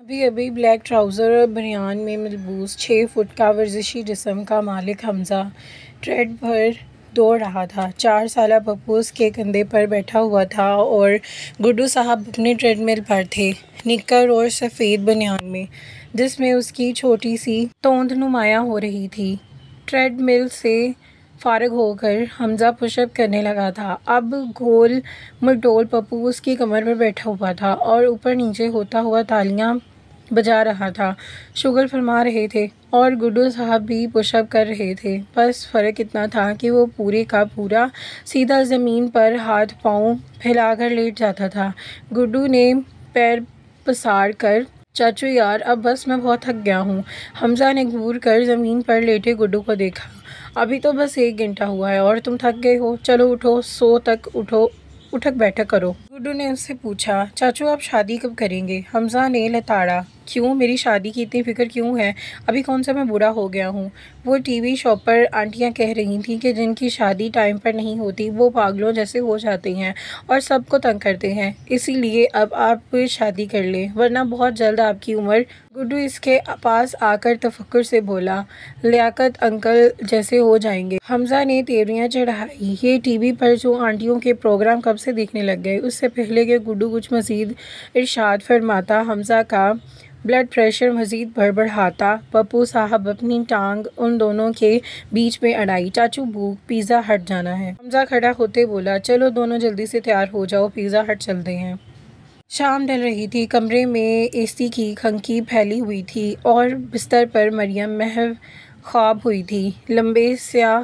अभी अभी black trouser और बनियान में मलबूस 6 फुट का वर्जिशी जिस्म का मालिक हमज़ा ट्रेड पर दौड़ रहा था। 4 साला पप्पू उसके कंधे पर बैठा हुआ था और गुड्डू साहब अपने ट्रेडमिल पर थे, निक्कर और सफ़ेद बनियान में, जिसमें उसकी छोटी सी तोंद नुमाया हो रही थी। ट्रेडमिल से फ़ारिग होकर हमज़ा पुशअप करने लगा था। अब गोल मटोल पप्पू उसकी कमर पर बैठा हुआ था और ऊपर नीचे होता हुआ तालियां बजा रहा था, शुगर फरमा रहे थे और गुड्डू साहब भी पुशअप कर रहे थे। बस फ़र्क इतना था कि वो पूरे का पूरा सीधा ज़मीन पर हाथ पाँव फैलाकर लेट जाता था। गुड्डू ने पैर पसार कर, चाचू यार अब बस, मैं बहुत थक गया हूँ। हमज़ा ने घूर कर ज़मीन पर लेटे गुड्डू को देखा। अभी तो बस 1 घंटा हुआ है और तुम थक गए हो। चलो उठो, सो तक उठो, उठक बैठक करो। गुड्डू ने उससे पूछा, चाचू आप शादी कब करेंगे? हमज़ा ने लताड़ा, क्यों, मेरी शादी की इतनी फ़िक्र क्यों है? अभी कौन सा मैं बूढ़ा हो गया हूँ? वो टीवी शो पर आंटियाँ कह रही थीं कि जिनकी शादी टाइम पर नहीं होती वो पागलों जैसे हो जाते हैं और सबको तंग करते हैं, इसीलिए अब आप शादी कर लें वरना बहुत जल्द आपकी उम्र। गुड्डू इसके पास आकर तफक्कुर से बोला, लियाकत अंकल जैसे हो जाएंगे। हमज़ा ने तेवरियां चढ़ाई, ये टीवी पर जो आंटियों के प्रोग्राम कब से देखने लग गए? उससे पहले कि गुड्डू कुछ मज़ीद इरशाद फरमाता, हमज़ा का ब्लड प्रेशर मज़ीद बढ़ाता पप्पू साहब अपनी टांग उन दोनों के बीच में अड़ाई, चाचू भूख, पिज़्ज़ा हट जाना है। हमज़ा खड़ा होते बोला, चलो दोनों जल्दी से तैयार हो जाओ, पिज़्ज़ा हट चलते हैं। शाम ढल रही थी, कमरे में एसी की खंकी फैली हुई थी और बिस्तर पर मरियम महव ख्वाब हुई थी। लंबे स्याह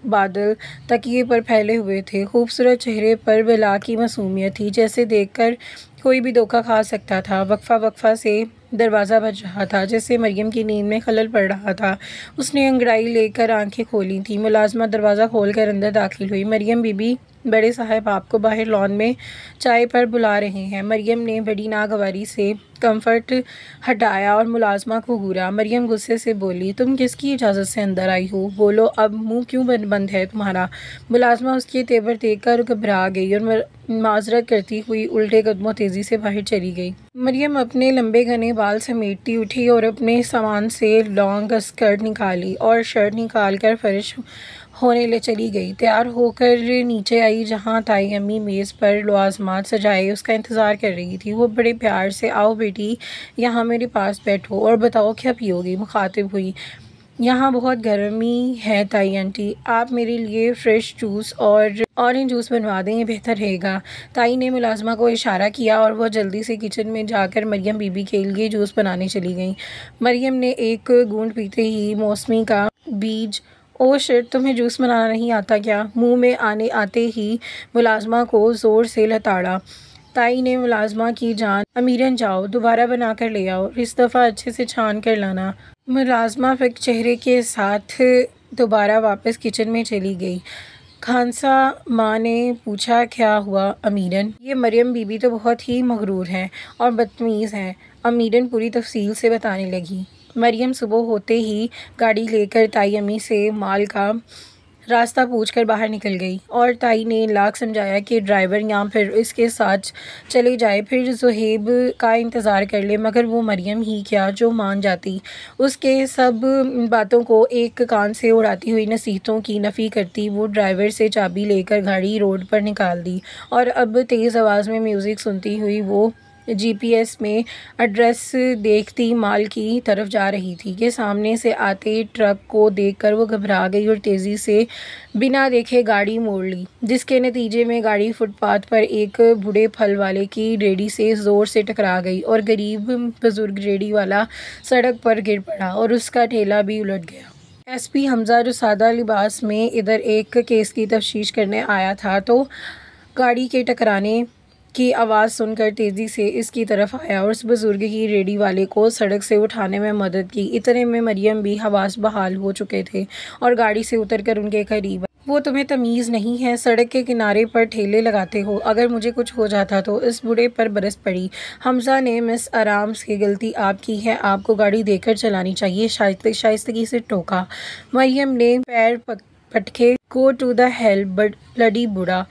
बादल तकिए पर फैले हुए थे, खूबसूरत चेहरे पर बला की मासूमियत थी, जैसे देखकर कोई भी धोखा खा सकता था। वक्फा से दरवाज़ा बज रहा था, जिससे मरियम की नींद में खलल पड़ रहा था। उसने अंगड़ाई लेकर आंखें खोली थीं। मुलाजमा दरवाज़ा खोलकर अंदर दाखिल हुई। मरियम बीबी, बड़े साहब आपको बाहर लॉन में चाय पर बुला रहे हैं। मरियम ने बड़ी नागवारी से कंफर्ट हटाया और मुलाजमा को घूरा। मरियम गुस्से से बोली, तुम किसकी इजाज़त से अंदर आई हो? बोलो, अब मुंह क्यों बंद है तुम्हारा? मुलाजमा उसके तेवर देखकर घबरा गई और माजरत करती हुई उल्टे कदमों तेज़ी से बाहर चली गई। मरियम अपने लंबे घने बाल समेटती उठी और अपने सामान से लॉन्ग स्कर्ट निकाली और शर्ट निकाल कर फर्श होने ले चली गई। तैयार होकर नीचे आई, जहाँ ताई अम्मी मेज़ पर लवाजमात सजाए उसका इंतज़ार कर रही थी। वो बड़े प्यार से, आओ बेटी यहाँ मेरे पास बैठो और बताओ क्या पियोगी, मुखातिब हुई। यहाँ बहुत गर्मी है ताई आंटी, आप मेरे लिए फ़्रेश जूस और ऑरेंज जूस बनवा दें, ये बेहतर रहेगा। ताई ने मुलाजमा को इशारा किया और वह जल्दी से किचन में जाकर मरियम बीबी के लिए जूस बनाने चली गई। मरियम ने एक घूंट पीते ही मौसमी का बीज, ओ शिट, तुम्हें जूस बनाना नहीं आता क्या? मुंह में आते ही मुलाजमा को ज़ोर से लताड़ा। ताई ने मुलाजमा की जान, अमीरन जाओ दोबारा बना कर ले आओ, इस दफ़ा अच्छे से छान कर लाना। मुलाजमा फिक चेहरे के साथ दोबारा वापस किचन में चली गई। खानसा माँ ने पूछा, क्या हुआ अमीरन? ये मरियम बीबी तो बहुत ही मगरूर हैं और बदतमीज़ हैं, अमीरन पूरी तफसील से बताने लगी। मरियम सुबह होते ही गाड़ी लेकर ताई अम्मी से माल का रास्ता पूछकर बाहर निकल गई और ताई ने लाख समझाया कि ड्राइवर या फिर इसके साथ चले जाए, फिर ज़ुहैब का इंतज़ार कर ले, मगर वो मरियम ही क्या जो मान जाती। उसके सब बातों को एक कान से उड़ाती हुई नसीहतों की नफ़ी करती वो ड्राइवर से चाबी लेकर गाड़ी रोड पर निकाल दी और अब तेज़ आवाज़ में म्यूज़िक सुनती हुई वो जीपीएस में एड्रेस देखती माल की तरफ जा रही थी कि सामने से आते ट्रक को देखकर वो घबरा गई और तेज़ी से बिना देखे गाड़ी मोड़ ली, जिसके नतीजे में गाड़ी फुटपाथ पर एक बूढ़े फल वाले की रेडी से ज़ोर से टकरा गई और गरीब बुजुर्ग रेडी वाला सड़क पर गिर पड़ा और उसका ठेला भी उलट गया। एसपी हमज़ा, जो सादा लिबास में इधर एक केस की तफ्तीश करने आया था, तो गाड़ी के टकराने की आवाज़ सुनकर तेज़ी से इसकी तरफ आया और उस बुज़ुर्ग की रेडी वाले को सड़क से उठाने में मदद की। इतने में मरियम भी हवास बहाल हो चुके थे और गाड़ी से उतरकर उनके करीब। वो तुम्हें तमीज़ नहीं है, सड़क के किनारे पर ठेले लगाते हो, अगर मुझे कुछ हो जाता तो? इस बूढ़े पर बरस पड़ी। हमज़ा ने, मिस आराम से, गलती आपकी है, आपको गाड़ी देकर चलानी चाहिए, शाइस्तगी से टोका। मरियम ने पैर पटके, go to the hell bloody बूढ़ा।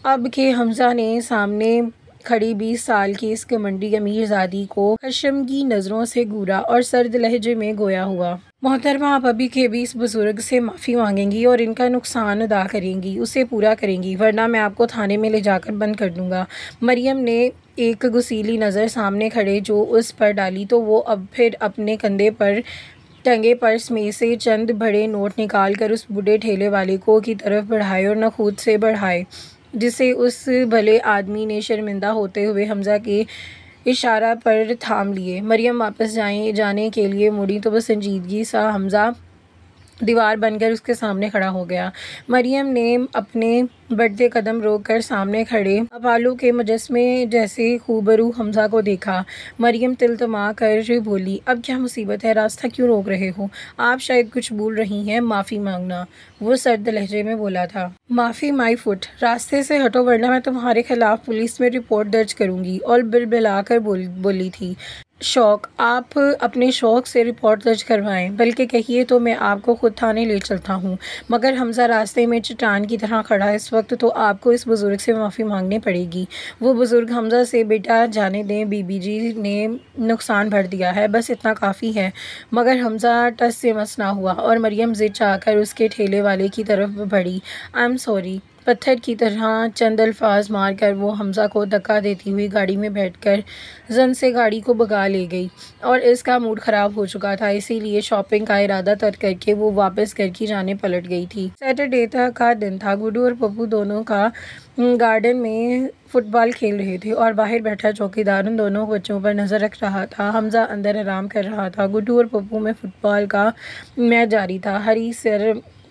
अब के हमज़ा ने सामने खड़ी 20 साल की इस घमंडी अमीरजादी को खशम की नज़रों से घूरा और सर्द लहजे में गोया हुआ। मोहतरमा, आप अभी के भी इस बुजुर्ग से माफ़ी मांगेंगी और इनका नुकसान अदा करेंगी, उसे पूरा करेंगी, वरना मैं आपको थाने में ले जाकर बंद कर दूंगा। मरियम ने एक गुस्सीली नज़र सामने खड़े जो उस पर डाली तो वो अब फिर अपने कंधे पर टंगे पर्स में से चंद बड़े नोट निकाल कर उस बूढ़े ठेले वाले को की तरफ बढ़ाए और न खुद से बढ़ाए, जिसे उस भले आदमी ने शर्मिंदा होते हुए हमज़ा के इशारा पर थाम लिए। मरियम वापस जाने के लिए मुड़ी तो बस संजीदगी सा हमज़ा दीवार बनकर उसके सामने खड़ा हो गया। मरियम ने अपने बढ़ते कदम रोककर सामने खड़े अपालू के मुजस्मे जैसे खूबरू हमज़ा को देखा। मरियम तिलतमा कर बोली, अब क्या मुसीबत है? रास्ता क्यों रोक रहे हो? आप शायद कुछ भूल रही हैं। माफ़ी मांगना, वो सर्द लहजे में बोला था। माफ़ी माई फुट, रास्ते से हटो वरना मैं तुम्हारे खिलाफ पुलिस में रिपोर्ट दर्ज करूँगी। और बिलबिला कर बोली थी। शौक, आप अपने शौक से रिपोर्ट दर्ज करवाएं, बल्कि कहिए तो मैं आपको खुद थाने ले चलता हूँ। मगर हमज़ा रास्ते में चट्टान की तरह खड़ा है इस वक्त, तो आपको इस बुज़ुर्ग से माफ़ी मांगनी पड़ेगी। वो बुज़ुर्ग हमज़ा से, बेटा जाने दें, बीबी जी ने नुकसान भर दिया है, बस इतना काफ़ी है। मगर हमज़ा टस से मस ना हुआ और मरियम ज़िद चाहकर उसके ठेले वाले की तरफ बढ़ी। आई एम सॉरी, पत्थर की तरह चंद अल्फाज मारकर वो हमज़ा को धक्का देती हुई गाड़ी में बैठकर जन से गाड़ी को भगा ले गई। और इसका मूड ख़राब हो चुका था, इसीलिए शॉपिंग का इरादा तर्क करके वो वापस घर की जाने पलट गई थी। सैटरडे का दिन था। गुड्डू और पप्पू दोनों का गार्डन में फुटबॉल खेल रहे थे और बाहर बैठा चौकीदार उन दोनों बच्चों पर नज़र रख रहा था। हमज़ा अंदर आराम कर रहा था। गुड्डू और पप्पू में फुटबॉल का मैच जारी था। हरी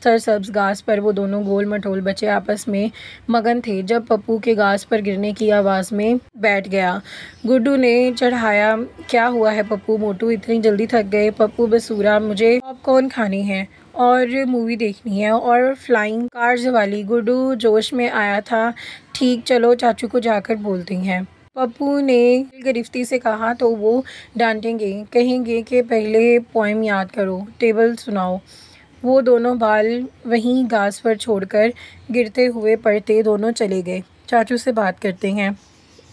सरसब्ज घास पर वो दोनों गोल मटोल बच्चे आपस में मगन थे जब पप्पू के घास पर गिरने की आवाज़ में बैठ गया। गुड्डू ने चढ़ाया, क्या हुआ है पप्पू? मोटू, इतनी जल्दी थक गए? पप्पू बेसुरा, मुझे पॉपकॉर्न खानी है और मूवी देखनी है और फ्लाइंग कार्स वाली। गुड्डू जोश में आया था। ठीक, चलो चाचू को जाकर बोलते हैं। पप्पू ने गिरफ्ती से कहा तो वो डांटेंगे, कहेंगे कि पहले पोएम याद करो, टेबल सुनाओ। वो दोनों बाल वहीं घास पर छोड़कर गिरते हुए पढ़ते दोनों चले गए। चाचू से बात करते हैं।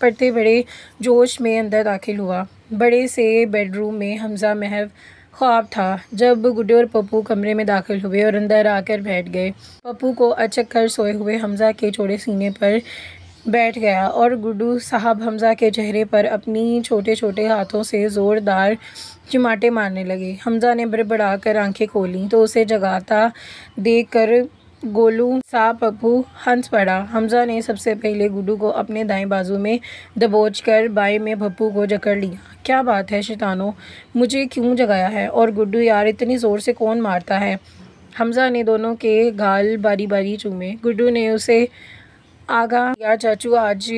पढ़ते बड़े जोश में अंदर दाखिल हुआ। बड़े से बेडरूम में हमज़ा महव ख्वाब था जब गुड्डू और पप्पू कमरे में दाखिल हुए और अंदर आकर बैठ गए। पप्पू को अचक कर सोए हुए हमज़ा के चौड़े सीने पर बैठ गया और गुड्डू साहब हमज़ा के चेहरे पर अपनी छोटे छोटे हाथों से ज़ोरदार चिमाटे मारने लगे। हमज़ा ने बड़बड़ा कर आंखें खोलीं तो उसे जगाता देखकर गोलू सा पप्पू हंस पड़ा। हमज़ा ने सबसे पहले गुड्डू को अपने दाएं बाजू में दबोच कर बाएं में पप्पू को जकड़ लिया। क्या बात है शैतानों, मुझे क्यों जगाया है? और गुड्डू, यार इतनी ज़ोर से कौन मारता है? हमज़ा ने दोनों के गाल बारी बारी चूमे। गुड्डू ने उसे आगा किया, चाचू आज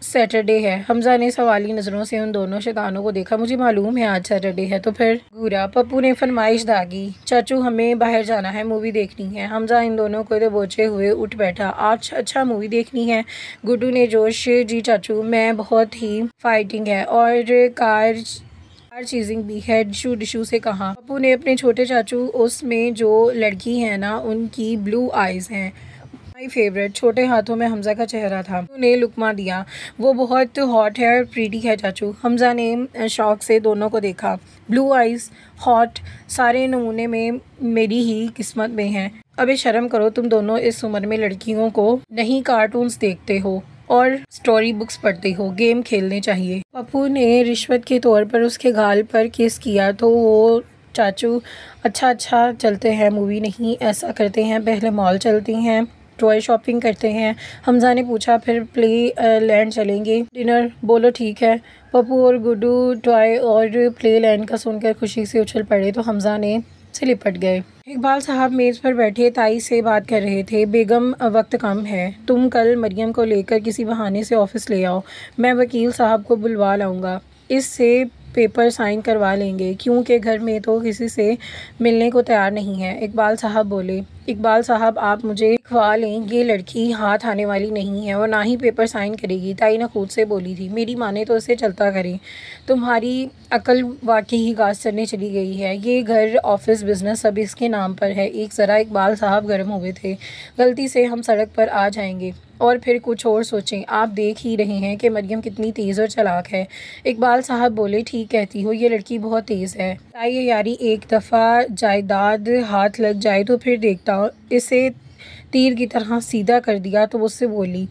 सैटरडे है। हमज़ा ने सवाली नज़रों से उन दोनों शैतानों को देखा। मुझे मालूम है आज सैटरडे है, तो फिर घूरा। पप्पू ने फरमाइश दागी, चाचू हमें बाहर जाना है, मूवी देखनी है। हमज़ा इन दोनों को दबोचे हुए उठ बैठा। आज अच्छा मूवी देखनी है? गुड्डू ने जोश, जी चाचू, मैं बहुत ही फाइटिंग है और कार चीजिंग भी है, डिशू से कहा। पप्पू ने अपने छोटे चाचू, उसमें जो लड़की है ना उनकी ब्लू आइज़ हैं, माई फेवरेट। छोटे हाथों में हमज़ा का चेहरा था। उन्हें लुकमा दिया। वो बहुत हॉट है और प्रीटी है चाचू। हमज़ा ने शौक से दोनों को देखा। ब्लू आइज़, हॉट, सारे नमूने में मेरी ही किस्मत में हैं। अबे शर्म करो, तुम दोनों इस उम्र में लड़कियों को नहीं कार्टून्स देखते हो और स्टोरी बुक्स पढ़ते हो, गेम खेलने चाहिए। पप्पू ने रिश्वत के तौर पर उसके गाल पर किस किया तो वो, चाचू अच्छा चलते हैं, मूवी नहीं, ऐसा करते हैं पहले मॉल चलते हैं, टॉय शॉपिंग करते हैं। हमज़ा ने पूछा, फिर प्ले लैंड चलेंगे, डिनर? बोलो ठीक है। पप्पू और गुड्डू टॉय और प्ले लैंड का सुनकर खुशी से उछल पड़े तो हमज़ा ने से लिपट गए। इकबाल साहब मेज़ पर बैठे ताई से बात कर रहे थे। बेगम, वक्त कम है, तुम कल मरियम को लेकर किसी बहाने से ऑफिस ले आओ, मैं वकील साहब को बुलवा लाऊंगा, इससे पेपर साइन करवा लेंगे, क्योंकि घर में तो किसी से मिलने को तैयार नहीं है। इकबाल साहब बोले, इकबाल साहब आप मुझे लिखवा लें, ये लड़की हाथ आने वाली नहीं है और ना ही पेपर साइन करेगी। ताई ने खुद से बोली थी, मेरी माने तो इसे चलता करें, तुम्हारी अकल वाकई ही घास चढ़ने चली गई है। ये घर ऑफिस बिजनेस सब इसके नाम पर है। एक ज़रा इकबाल साहब गर्म हुए थे, गलती से हम सड़क पर आ जाएंगे और फिर कुछ और सोचें। आप देख ही रहे हैं कि मरियम कितनी तेज़ और चालाक है। इकबाल साहब बोले, ठीक कहती हो, ये लड़की बहुत तेज़ है। ताई यारी एक दफ़ा जायदाद हाथ लग जाए तो फिर देखता हूँ। इसे तीर की तरह सीधा कर दिया तो उससे बोली,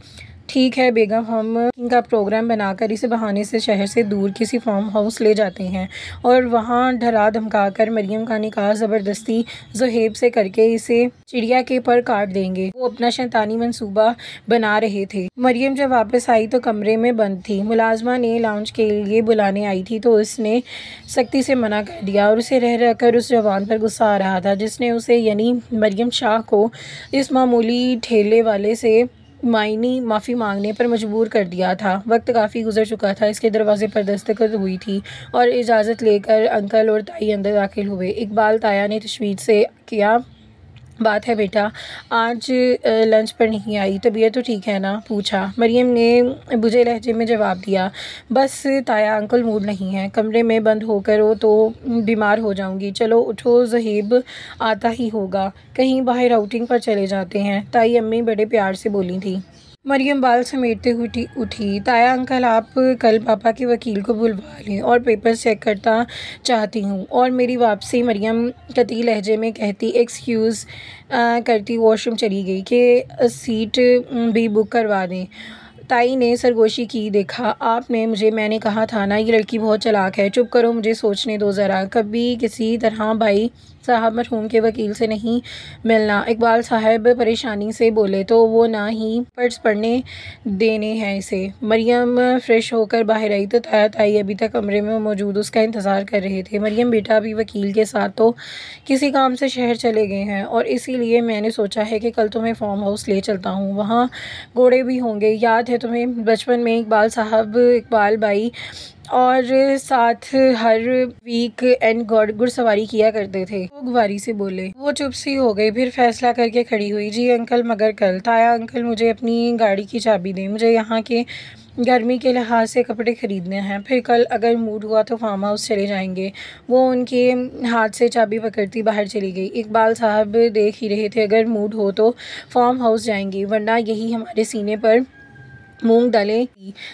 ठीक है बेगम, हम इनका प्रोग्राम बनाकर इसे बहाने से शहर से दूर किसी फार्म हाउस ले जाते हैं और वहाँ डरा धमका कर मरियम का निकाह ज़बरदस्ती ज़ुहैब से करके इसे चिड़िया के पर काट देंगे। वो अपना शैतानी मंसूबा बना रहे थे। मरियम जब वापस आई तो कमरे में बंद थी। मुलाजमा ने लाउंज के लिए बुलाने आई थी तो उसने सख्ती से मना कर दिया और उसे रह रह कर उस जवान पर गुस्सा आ रहा था जिसने उसे यानी मरियम शाह को इस मामूली ठेले वाले से माफ़ी मांगने पर मजबूर कर दिया था। वक्त काफ़ी गुजर चुका था। इसके दरवाजे पर दस्तखत हुई थी और इजाज़त लेकर अंकल और ताई अंदर दाखिल हुए। इकबाल ताया ने तशवीश से, क्या बात है बेटा, आज लंच पर नहीं आई, तबीयत तो ठीक है ना, पूछा। मरियम ने बुझे लहजे में जवाब दिया, बस ताया अंकल मूड नहीं है, कमरे में बंद होकर वो तो बीमार हो जाऊंगी। चलो उठो, ज़ुहैब आता ही होगा, कहीं बाहर आउटिंग पर चले जाते हैं, ताई अम्मी बड़े प्यार से बोली थी। मरियम बाल समेटते उठी। ताया अंकल, आप कल पापा के वकील को बुलवा लें और पेपर चेक करता चाहती हूँ और मेरी वापसी। मरियम कती लहजे में कहती एक्सक्यूज़ करती वॉशरूम चली गई कि सीट भी बुक करवा दें। ताई ने सरगोशी की, देखा आपने मुझे, मैंने कहा था ना ये लड़की बहुत चालाक है। चुप करो, मुझे सोचने दो ज़रा। कभी किसी तरह भाई साहब मरहूम के वकील से नहीं मिलना। इकबाल साहब परेशानी से बोले, तो वो ना ही पर्स पढ़ने देने हैं इसे। मरियम फ़्रेश होकर बाहर आई तो ताया ताई अभी तक कमरे में मौजूद उसका इंतज़ार कर रहे थे। मरियम बेटा, अभी वकील के साथ तो किसी काम से शहर चले गए हैं और इसीलिए मैंने सोचा है कि कल तुम्हें फार्म हाउस ले चलता हूँ, वहाँ घोड़े भी होंगे। याद है तुम्हें बचपन में इकबाल साहब, इकबाल भाई और साथ हर वीक एंड घुड़सवारी किया करते थे। वो गुवारी से बोले। वो चुप सी हो गई, फिर फैसला करके खड़ी हुई, जी अंकल, मगर कल। ताया अंकल, मुझे अपनी गाड़ी की चाबी दें, मुझे यहाँ के गर्मी के लिहाज से कपड़े ख़रीदने हैं, फिर कल अगर मूड हुआ तो फार्म हाउस चले जाएंगे। वो उनके हाथ से चाबी पकड़ती बाहर चली गई। इकबाल साहब देख ही रहे थे, अगर मूड हो तो फार्म हाउस जाएंगी, वरना यही हमारे सीने पर मूंग डाले।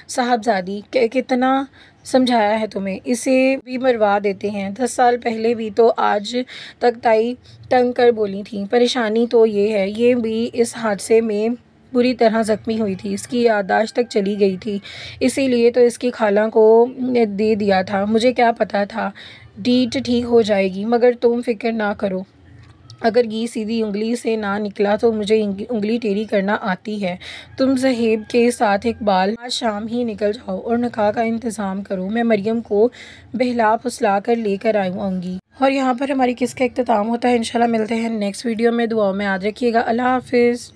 साहबजादी, कितना समझाया है तुम्हें, इसे भी मरवा देते हैं। 10 साल पहले भी तो आज तक ताई तंग कर बोली थी। परेशानी तो ये है, ये भी इस हादसे में बुरी तरह ज़ख्मी हुई थी, इसकी याददाश्त तक चली गई थी, इसीलिए तो इसकी खाला को दे दिया था। मुझे क्या पता था डीट ठीक हो जाएगी, मगर तुम फिक्र ना करो, अगर घी सीधी उंगली से ना निकला तो मुझे उंगली टेढ़ी करना आती है। तुम ज़ुहैब के साथ इकबाल आज शाम ही निकल जाओ और निकाह का इंतज़ाम करो, मैं मरियम को बहला फुसला कर लेकर आऊँगी। और यहाँ पर हमारी किस का इख्तिताम होता है। इंशाल्लाह मिलते हैं नेक्स्ट वीडियो में। दुआओं में याद रखिएगा। अल्लाह हाफिज़।